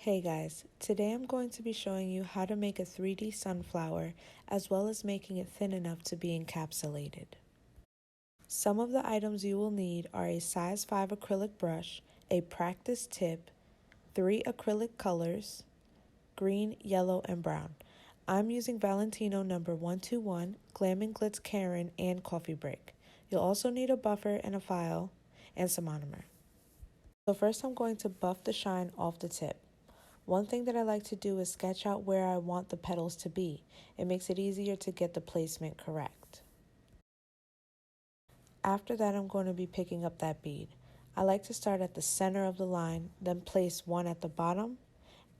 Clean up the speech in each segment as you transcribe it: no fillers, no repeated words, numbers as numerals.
Hey guys, today I'm going to be showing you how to make a 3D sunflower as well as making it thin enough to be encapsulated. Some of the items you will need are a size 5 acrylic brush, a practice tip, 3 acrylic colors, green, yellow, and brown. I'm using Valentino number 121, Glam and Glitz Karen, and Coffee Break. You'll also need a buffer and a file and some monomer. So first I'm going to buff the shine off the tip. One thing that I like to do is sketch out where I want the petals to be. It makes it easier to get the placement correct. After that, I'm going to be picking up that bead. I like to start at the center of the line, then place one at the bottom,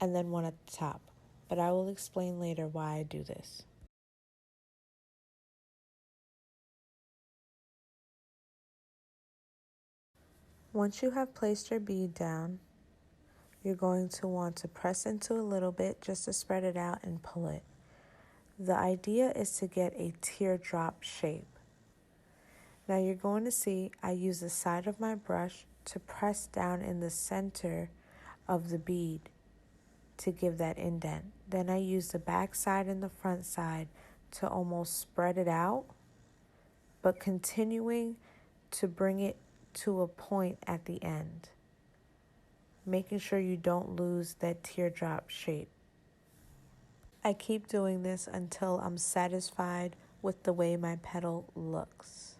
and then one at the top. But I will explain later why I do this. Once you have placed your bead down, you're going to want to press into a little bit just to spread it out and pull it. The idea is to get a teardrop shape. Now you're going to see I use the side of my brush to press down in the center of the bead to give that indent. Then I use the back side and the front side to almost spread it out, but continuing to bring it to a point at the end, making sure you don't lose that teardrop shape. I keep doing this until I'm satisfied with the way my petal looks.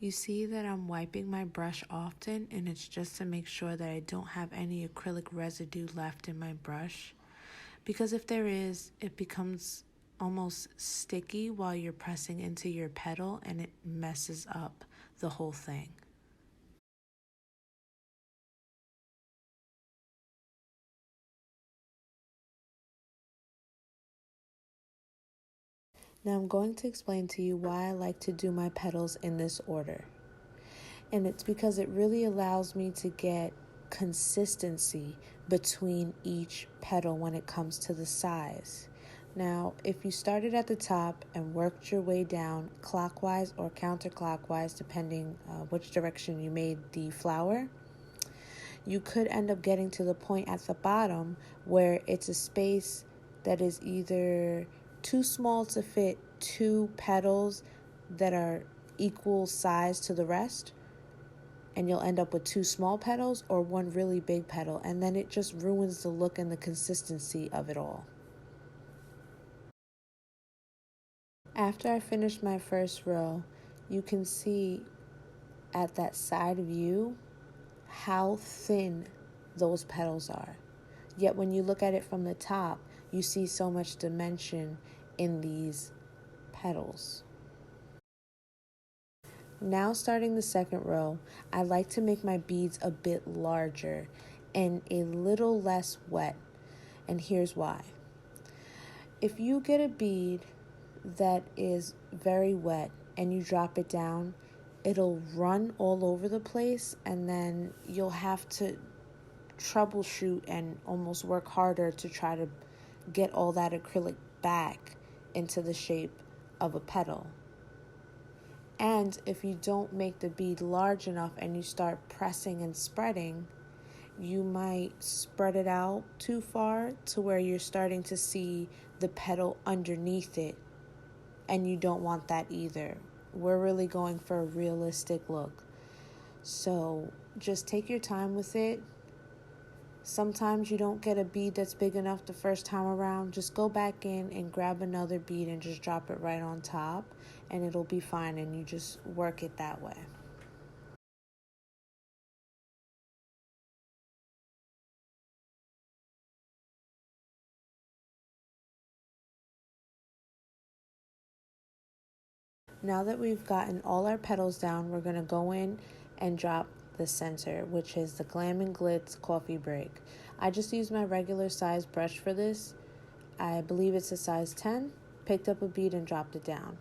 You see that I'm wiping my brush often, and it's just to make sure that I don't have any acrylic residue left in my brush. Because if there is, it becomes almost sticky while you're pressing into your petal and it messes up the whole thing. Now I'm going to explain to you why I like to do my petals in this order. And it's because it really allows me to get consistency between each petal when it comes to the size. Now, if you started at the top and worked your way down clockwise or counterclockwise, depending which direction you made the flower, you could end up getting to the point at the bottom where it's a space that is either too small to fit 2 petals that are equal size to the rest, and you'll end up with 2 small petals or 1 really big petal, and then it just ruins the look and the consistency of it all. After I finished my first row, you can see at that side view how thin those petals are. Yet when you look at it from the top, you see so much dimension in these petals. Now starting the second row, I like to make my beads a bit larger and a little less wet. And here's why. If you get a bead that is very wet and you drop it down, it'll run all over the place, and then you'll have to troubleshoot and almost work harder to try to get all that acrylic back into the shape of a petal. And if you don't make the bead large enough and you start pressing and spreading, you might spread it out too far to where you're starting to see the petal underneath it, and you don't want that either. We're really going for a realistic look. So just take your time with it. Sometimes you don't get a bead that's big enough the first time around. Just go back in and grab another bead and just drop it right on top, and it'll be fine, and you just work it that way. Now that we've gotten all our petals down, we're going to go in and drop the center, which is the Glam and Glitz Coffee Break. I just used my regular size brush for this. I believe it's a size 10. Picked up a bead and dropped it down.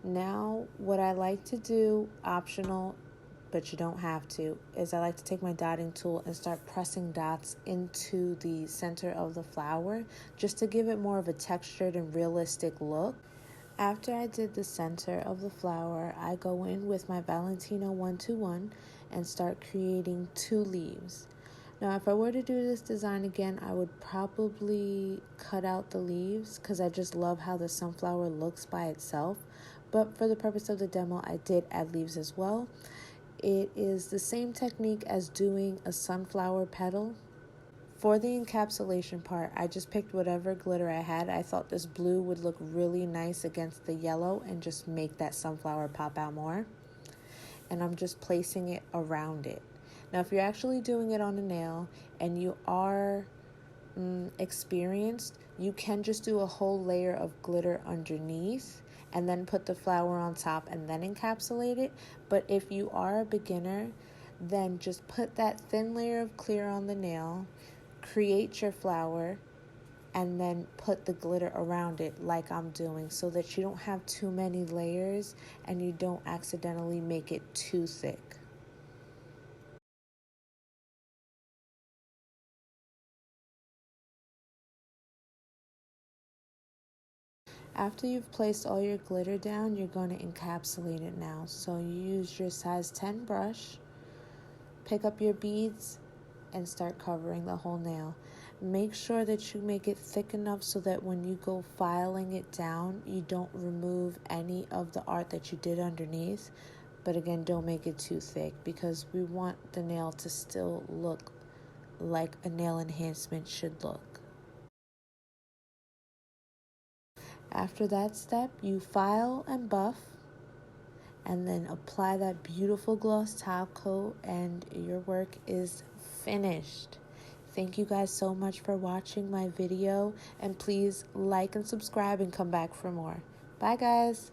Now, what I like to do, optional, but you don't have to, is I like to take my dotting tool and start pressing dots into the center of the flower just to give it more of a textured and realistic look. After I did the center of the flower, I go in with my Valentino 121 and start creating 2 leaves. Now, if I were to do this design again, I would probably cut out the leaves because I just love how the sunflower looks by itself. But for the purpose of the demo, I did add leaves as well. It is the same technique as doing a sunflower petal. For the encapsulation part, I just picked whatever glitter I had. I thought this blue would look really nice against the yellow and just make that sunflower pop out more. And I'm just placing it around it. Now, if you're actually doing it on a nail and you are experienced, you can just do a whole layer of glitter underneath and then put the flower on top and then encapsulate it. But if you are a beginner, then just put that thin layer of clear on the nail, create your flower, and then put the glitter around it like I'm doing so that you don't have too many layers and you don't accidentally make it too thick. After you've placed all your glitter down, you're going to encapsulate it now. So you use your size 10 brush, pick up your beads, and start covering the whole nail. Make sure that you make it thick enough so that when you go filing it down, you don't remove any of the art that you did underneath. But again, don't make it too thick because we want the nail to still look like a nail enhancement should look. After that step, you file and buff and then apply that beautiful gloss top coat and your work is finished. Thank you guys so much for watching my video, and please like and subscribe and come back for more. Bye guys.